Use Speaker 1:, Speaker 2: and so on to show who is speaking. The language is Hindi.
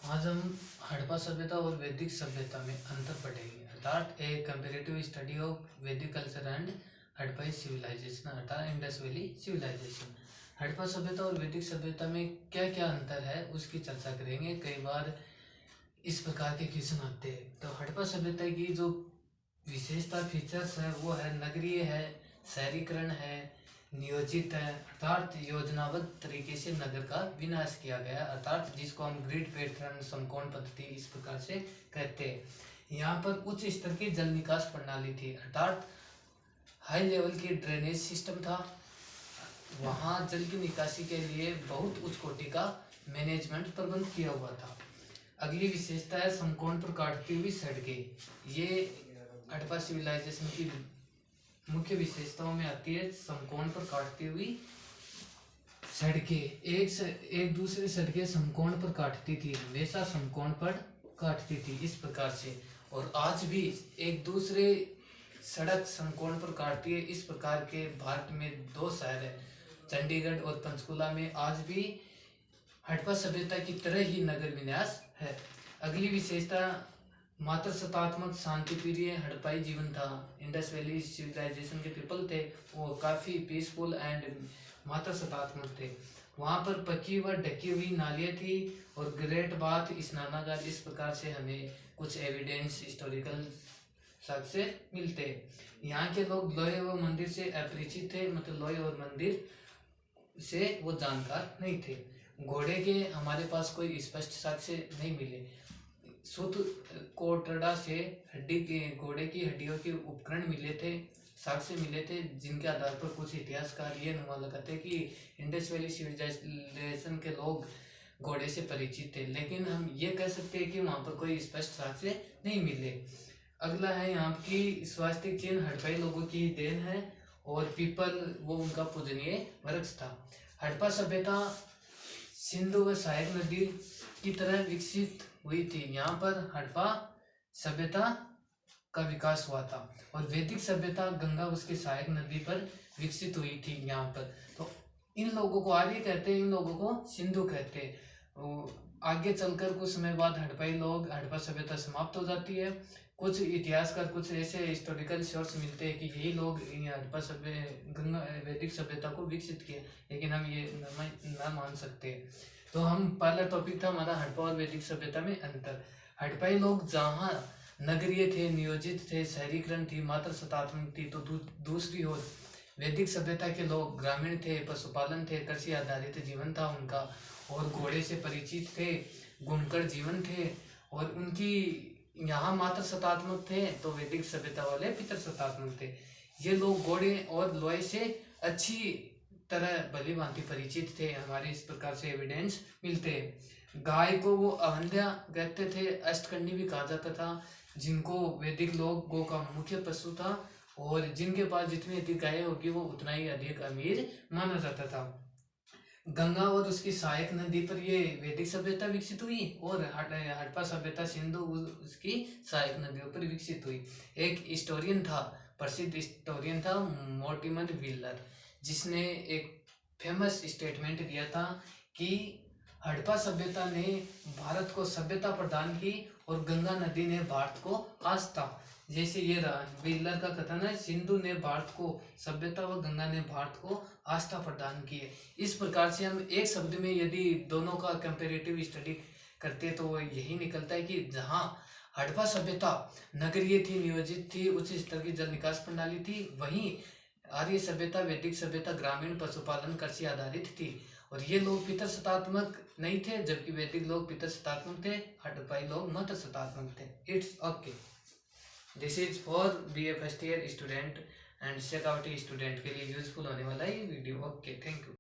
Speaker 1: आज हम हड़प्पा सभ्यता और वैदिक सभ्यता में अंतर पढ़ेंगे, अर्थात ए कंपेरेटिव स्टडी ऑफ वैदिक कल्चर एंड हड़प्पाई सिविलाइजेशन अर्थात इंडस वैली सिविलाइजेशन। हड़प्पा सभ्यता और वैदिक सभ्यता में क्या क्या अंतर है उसकी चर्चा करेंगे। कई बार इस प्रकार के क्वेश्चन आते हैं। तो हड़प्पा सभ्यता की जो विशेषता फीचर्स है वो है नगरीय है, शहरीकरण है, नियोजित है अर्थात योजनाबद्ध तरीके से नगर का विनाश किया गया अर्थात जिसको हम ग्रिड पैटर्न समकोण पद्धति इस प्रकार से कहते हैं। यहाँ पर उच्च स्तर की जल निकास प्रणाली थी अर्थात हाई लेवल की ड्रेनेज सिस्टम था। वहाँ जल की निकासी के लिए बहुत उच्च कोटि का मैनेजमेंट प्रबंध किया हुआ था। अगली विशेषता है समकोण पर काटती हुई सड़कें। ये हड़प्पा सिविलाइजेशन की मुख्य विशेषताओं में आती है। समकोण पर काटती हुई सड़कें, एक दूसरे सड़कें समकोण पर काटती थी, हमेशा समकोण पर काटती थी इस प्रकार से। और आज भी एक दूसरे सड़क समकोण पर काटती है। इस प्रकार के भारत में दो शहर है, चंडीगढ़ और पंचकुला में आज भी हड़प्पा सभ्यता की तरह ही नगर विन्यास है। अगली विशेषता मात्र सत्तात्मक शांति प्रिय हड़प्पाई जीवन था। इंडस वैली सिविलाइजेशन के पीपल थे वो काफ़ी पीसफुल एंड मात्र सत्तात्मक थे। वहाँ पर पकी व ढकी हुई नालियाँ थी और ग्रेट बाथ स्नानागार। इस प्रकार से हमें कुछ एविडेंस हिस्टोरिकल साक्ष्य मिलते। यहाँ के लोग लोहे व मंदिर से अपरिचित थे, मतलब लोहे और मंदिर से वो जानकार नहीं थे। घोड़े के हमारे पास कोई स्पष्ट साक्ष्य नहीं मिले। सूत कोटड़ा से हड्डी के घोड़े की हड्डियों के उपकरण मिले थे, साक्ष्य मिले थे, जिनके आधार पर कुछ इतिहासकार ये अनुमान लगाते हैं कि इंडस वैली सिविलाइजेशन के लोग घोड़े से परिचित थे। लेकिन हम ये कह सकते हैं कि वहाँ पर कोई स्पष्ट साक्ष्य नहीं मिले। अगला है यहाँ की स्वास्तिक चिन्ह हड़प्पाई लोगों की देन है और पीपल वो उनका पूजनीय वृक्ष था। हड़प्पा सभ्यता सिंधु व सहायक नदी की तरह विकसित हुई थी। यहाँ पर हड़प्पा सभ्यता का विकास हुआ था और वैदिक सभ्यता गंगा उसके सहायक नदी पर विकसित हुई थी यहाँ पर। तो इन लोगों को आर्य कहते हैं, इन लोगों को सिंधु कहते हैं। आगे चलकर कुछ समय बाद हड़प्पा सभ्यता समाप्त हो जाती है। कुछ इतिहासकार कुछ ऐसे हिस्टोरिकल सोर्स मिलते हैं कि यही लोग हड़प्पा गंगा वैदिक सभ्यता को विकसित किया, लेकिन हम ये न मान सकते। तो हम पहला टॉपिक था हमारा हड़प्पा और वैदिक सभ्यता में अंतर। हड़प्पाई लोग जहाँ नगरीय थे, नियोजित थे, शहरीकरण थी, मात्र सत्तात्मक थी, तो दूसरी ओर वैदिक सभ्यता के लोग ग्रामीण थे, पशुपालन थे, कृषि आधारित जीवन था उनका और घोड़े से परिचित थे, घूमकर जीवन थे और उनकी यहाँ मात्र सत्तात्मक थे तो वैदिक सभ्यता वाले पितर सत्तात्मक थे। ये लोग घोड़े और लोहे से अच्छी तरह भली भांति परिचित थे, हमारे इस प्रकार से एविडेंस मिलते हैं। गाय को वो अहल्या कहते थे, अष्टकंडी भी कहा जाता था, जिनको वैदिक लोग गौ का मुख्य पशु था और जिनके पास जितनी अधिक गायें होगी वो उतना ही अधिक अमीर माना जाता था। गंगा और उसकी सहायक नदी पर ये वैदिक सभ्यता विकसित हुई और हड़प्पा सभ्यता सिंधु उसकी सहायक नदियों पर विकसित हुई। एक हिस्टोरियन था, प्रसिद्ध हिस्टोरियन था मोर्टिमर व्हीलर, जिसने एक फेमस स्टेटमेंट दिया था कि हड़प्पा सभ्यता ने भारत को सभ्यता प्रदान की और गंगा नदी ने भारत को आस्था। जैसे ये रहा व्हीलर का कथन है, सिंधु ने भारत को सभ्यता व गंगा ने भारत को आस्था प्रदान की है। इस प्रकार से हम एक शब्द में यदि दोनों का कंपेरेटिव स्टडी करते हैं तो वो यही निकलता है कि जहाँ हड़प्पा सभ्यता नगरीय थी, नियोजित थी, उच्च स्तर की जल निकास प्रणाली थी, वहीं आर्य सभ्यता वैदिक सभ्यता ग्रामीण पशुपालन कृषि आधारित थी और ये लोग पितर सत्तात्मक नहीं थे, जबकि वैदिक लोग पितर सत्तात्मक थे, हड़प्पाई लोग मात्र सत्तात्मक थे। It's okay. This is for b a first year student and second student के लिए यूजफुल होने वाला है ये वीडियो। Okay, thank you.